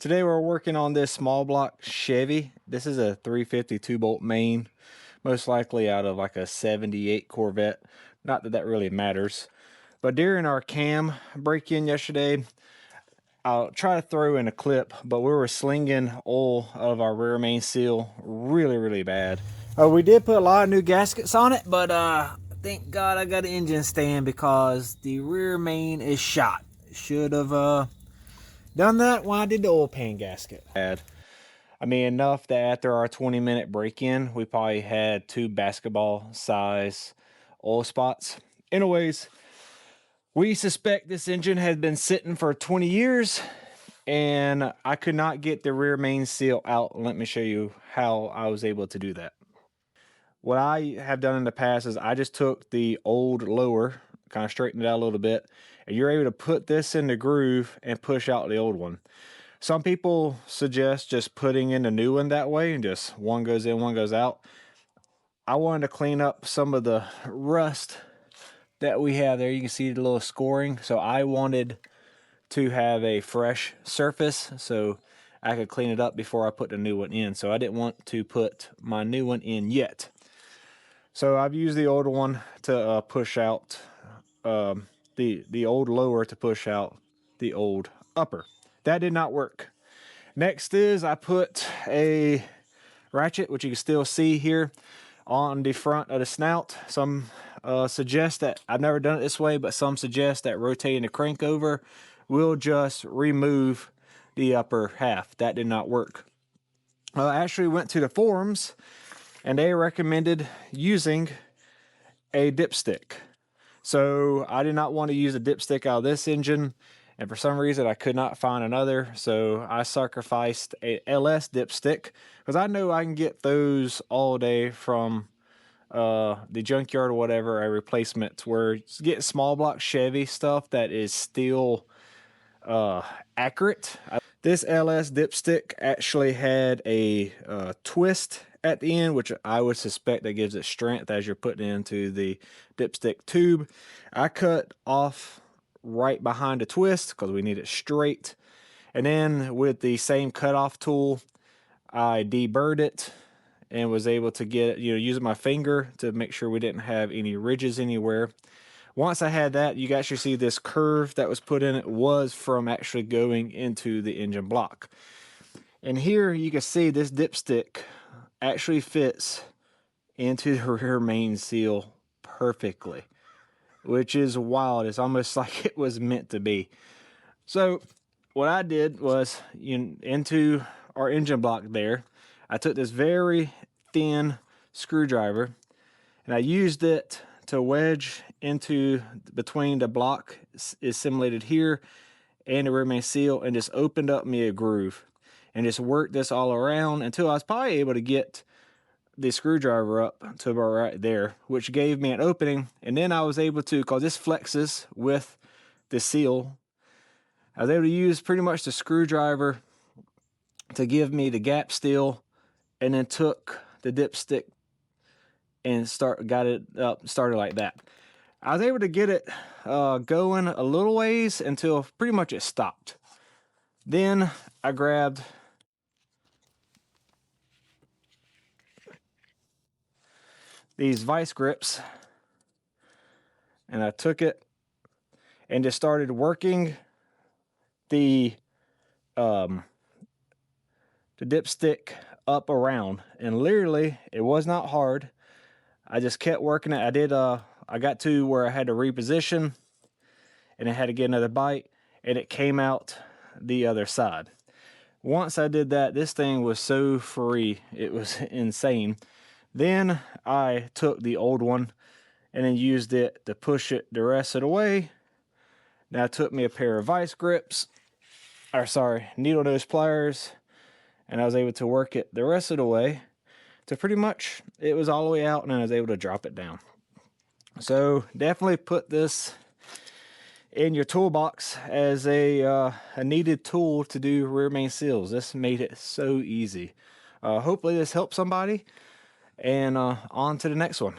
Today we're working on this small block Chevy. This is a 350 2-bolt main, most likely out of like a 78 Corvette. Not that that really matters. But during our cam break-in yesterday, I'll try to throw in a clip, but we were slinging oil out of our rear main seal really bad. We did put a lot of new gaskets on it, but thank God I got an engine stand because the rear main is shot. Should have done that when I did the oil pan gasket. I mean, enough that after our 20-minute break-in, we probably had 2 basketball size oil spots. Anyways, we suspect this engine had been sitting for 20 years and I could not get the rear main seal out. Let me show you how I was able to do that. What I have done in the past is I just took the old lower, kind of straightened it out a little bit, and you're able to put this in the groove and push out the old one. Some people suggest just putting in the new one that way and just one goes in, one goes out. I wanted to clean up some of the rust that we have there. You can see the little scoring. So I wanted to have a fresh surface so I could clean it up before I put the new one in. So I didn't want to put my new one in yet. So I've used the old one to push out the old lower to push out the old upper. That did not work. Next is I put a ratchet, which you can still see here, on the front of the snout. Some suggest that, I've never done it this way, but some suggest that rotating the crank over will just remove the upper half. That did not work. I actually went to the forums and they recommended using a dipstick. So I did not want to use a dipstick out of this engine, and for some reason I could not find another, so I sacrificed a LS dipstick because I know I can get those all day from the junkyard or whatever, a replacement. Where getting small block Chevy stuff that is still accurate. This LS dipstick actually had a twist at the end, which I would suspect that gives it strength as you're putting it into the dipstick tube. I cut off right behind the twist because we need it straight. And then with the same cutoff tool, I deburred it and was able to get, using my finger to make sure we didn't have any ridges anywhere. Once I had that, you can actually see this curve that was put in it was from actually going into the engine block. And here you can see this dipstick actually fits into the rear main seal perfectly, which is wild. It's almost like it was meant to be. So what I did was, into our engine block there, I took this very thin screwdriver and I used it to wedge into between the block is simulated here and the rear main seal, and just opened up me a groove and just worked this all around until I was probably able to get the screwdriver up to about right there, which gave me an opening. And then I was able to, because this flexes with the seal, I was able to use pretty much the screwdriver to give me the gap steel, and then took the dipstick and got it up, started like that. I was able to get it going a little ways until pretty much it stopped. Then I grabbed these vice grips and I took it and just started working the dipstick up around, and literally it was not hard. I just kept working it. I got to where I had to reposition and I had to get another bite, and it came out the other side. Once I did that, this thing was so free, it was insane. Then I took the old one and then used it to push it the rest of the way. Now it took me a pair of vice grips, needle nose pliers, and I was able to work it the rest of the way to pretty much, it was all the way out, and I was able to drop it down. So definitely put this in your toolbox as a needed tool to do rear main seals. This made it so easy. Hopefully this helped somebody, and on to the next one.